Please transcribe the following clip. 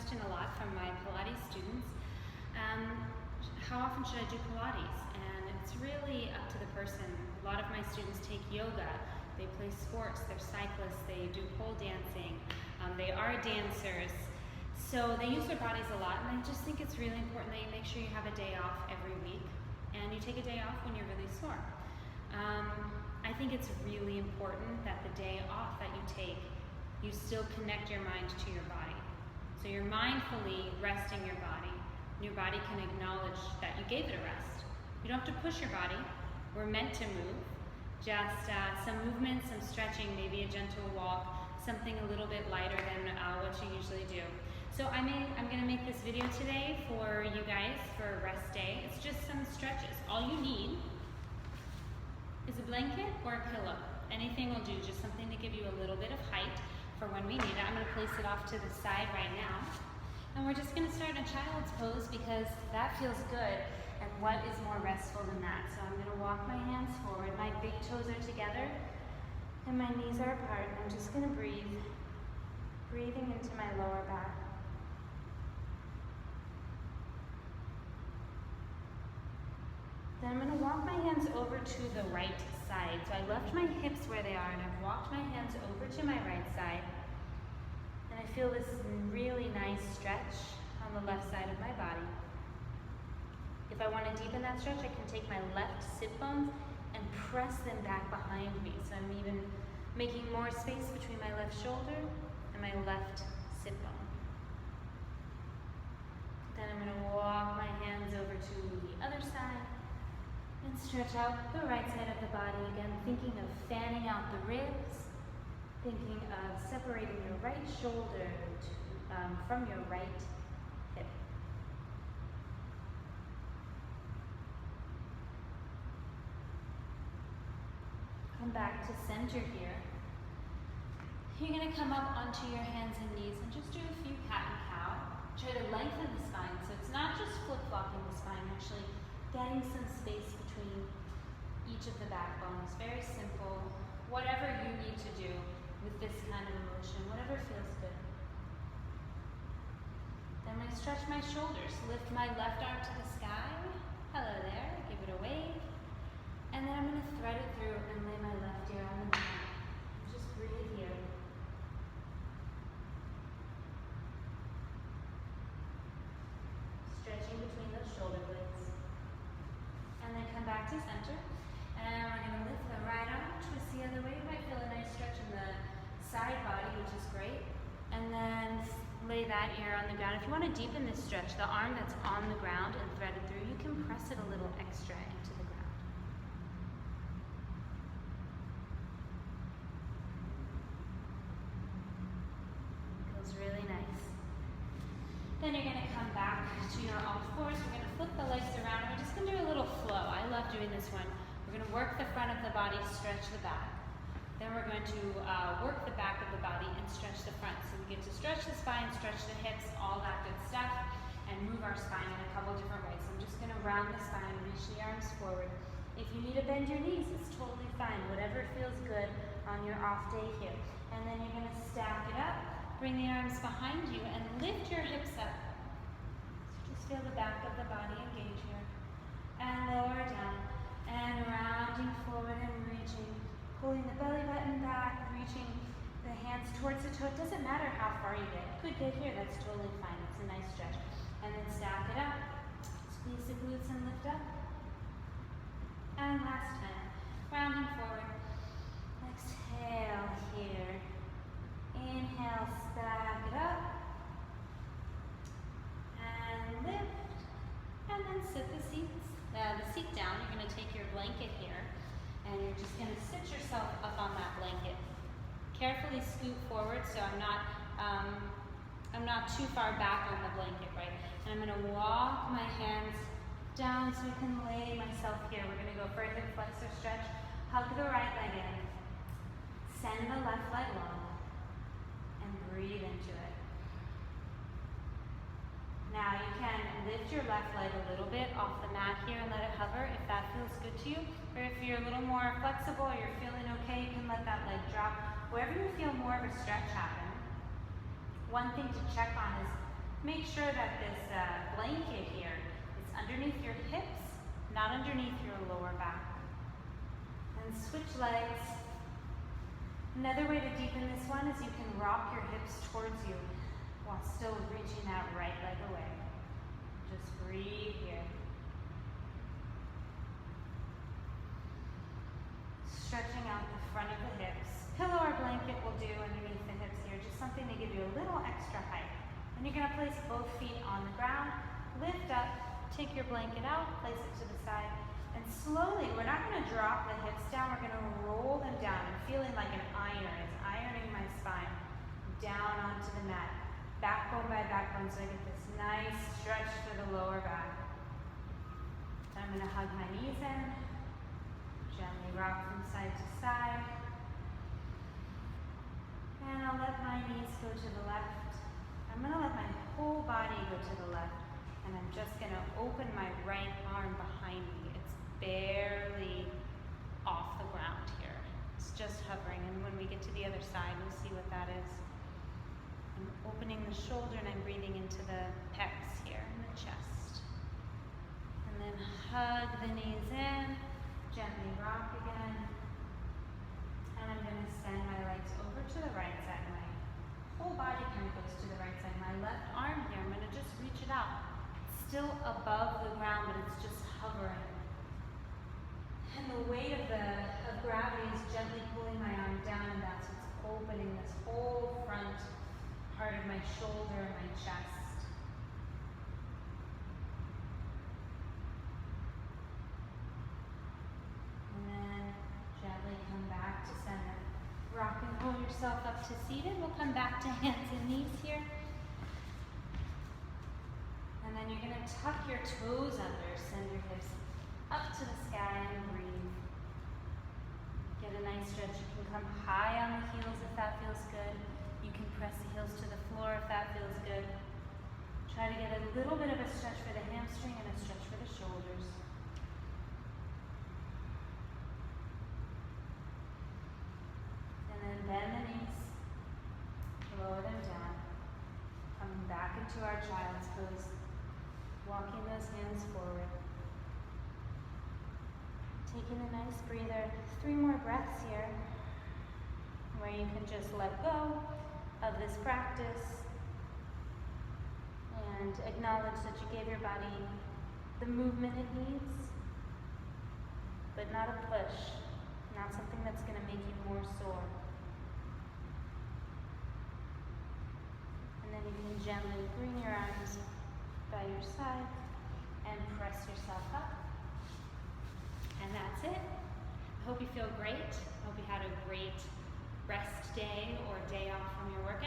question a lot from my Pilates students. How often should I do Pilates? And it's really up to the person. A lot of my students take yoga, they play sports, they're cyclists, they do pole dancing, they are dancers. So they use their bodies a lot, and I just think it's really important that you make sure you have a day off every week, and you take a day off when you're really sore. I think it's really important that the day off that you take, you still connect your mind to your body. So you're mindfully resting your body. Your body can acknowledge that you gave it a rest. You don't have to push your body. We're meant to move. Just some movement, some stretching, maybe a gentle walk, something a little bit lighter than what you usually do. So I'm going to make this video today for you guys for a rest day. It's just some stretches. All you need is a blanket or a pillow. Anything will do, just something to give you a little bit of height for when we need it. I'm going to place it off to the side right now. And we're just going to start in a child's pose because that feels good. And what is more restful than that? So I'm going to walk my hands forward. My big toes are together and my knees are apart. I'm just going to breathe, breathing into my lower back. Then I'm going to walk my hands over to the right side. So I left my hips where they are and I've walked my hands over to my right side. And I feel this really nice stretch on the left side of my body. If I want to deepen that stretch, I can take my left sit bones and press them back behind me. So I'm even making more space between my left shoulder and my left sit bone. Then I'm going to walk my hands over to the other side and stretch out the right side of the body. Again, thinking of fanning out the ribs, thinking of separating your right shoulder from your right hip. Come back to center here. You're going to come up onto your hands and knees and just do a few cat and cow. Try to lengthen the spine, so it's not just flip-flopping the spine, actually getting some space between each of the backbones. Very simple. Whatever you need to do with this kind of motion, whatever feels good. Then I'm going to stretch my shoulders. Lift my left arm to the sky. Hello there. Give it a wave. And then I'm going to thread it through and lay my left ear on the mat. Just breathe here. Stretching between those shoulder blades. And then come back to center. And we're going to lift the right arm, twist the other way. You might feel a nice stretch in the side body, which is great. And then lay that ear on the ground. If you want to deepen this stretch, the arm that's on the ground and threaded through, you can press it a little extra into the ground. Feels really nice. Then you're going to come back to your all fours. We're going to flip the legs around. We're just going to do a little flow. I love doing this one. We're going to work the front of the body, stretch the back. Then we're going to work the back of the body and stretch the front. So we get to stretch the spine, stretch the hips, all that good stuff, and move our spine in a couple different ways. So I'm just going to round the spine, reach the arms forward. If you need to bend your knees, it's totally fine. Whatever feels good on your off day here. And then you're going to stack it up, bring the arms behind you, and lift your hips up. So just feel the back of the body engage here. And lower down. And rounding forward and reaching. Pulling the belly button back, reaching the hands towards the toe. It doesn't matter how far you get. You could get here, that's totally fine. It's a nice stretch. And then stack it up. Squeeze the glutes and lift up. And last time. Rounding forward. Exhale here. Inhale, stack it up. And lift. And then sit the seat down. You're going to take your blanket here. And you're just going to sit yourself up on that blanket. Carefully scoot forward so I'm not too far back on the blanket, right? And I'm going to walk my hands down so I can lay myself here. We're going to go for a hip flexor stretch. Hug the right leg in. Send the left leg long. And breathe into it. Now you can lift your left leg a little bit off the mat here and let it hover if that feels good to you. Or if you're a little more flexible or you're feeling okay, you can let that leg drop. Wherever you feel more of a stretch happen. One thing to check on is Make sure that this blanket here is underneath your hips, not underneath your lower back. And switch legs. Another way to deepen this one is you can rock your hips towards you while still reaching that right leg away. Just breathe here. Stretching out the front of the hips. Pillow or blanket will do underneath the hips here, just something to give you a little extra height. And you're going to place both feet on the ground, lift up, take your blanket out, place it to the side, and slowly, we're not going to drop the hips down, we're going to roll them down. I'm feeling like an iron is ironing my spine down onto the mat, backbone by backbone, so I get this nice stretch for the lower back. Then I'm going to hug my knees in. Gently rock from side to side. And I'll let my knees go to the left. I'm going to let my whole body go to the left. And I'm just going to open my right arm behind me. It's barely off the ground here. It's just hovering. And when we get to the other side, we'll see what that is. I'm opening the shoulder and I'm breathing into the pecs here in the chest. And then hug the knees in. Gently rock again, and I'm going to send my legs over to the right side. My whole body kind of goes to the right side. My left arm here, I'm going to just reach it out. It's still above the ground, but it's just hovering. And the weight of gravity is gently pulling my arm down, and that's what's opening this whole front part of my shoulder and my chest. Rock and hold yourself up to seated. We'll come back to hands and knees here. And then you're going to tuck your toes under, send your hips up to the sky and breathe. Get a nice stretch. You can come high on the heels if that feels good. You can press the heels to the floor if that feels good. Try to get a little bit of a stretch for the hamstring and a stretch for the shoulders. Bend the knees, lower them down, coming back into our child's pose, walking those hands forward. Taking a nice breather, 3 more breaths here, where you can just let go of this practice and acknowledge that you gave your body the movement it needs, but not a push, not something that's going to make you more sore. And then you can gently bring your arms by your side and press yourself up. And that's it. I hope you feel great. I hope you had a great rest day or day off from your work.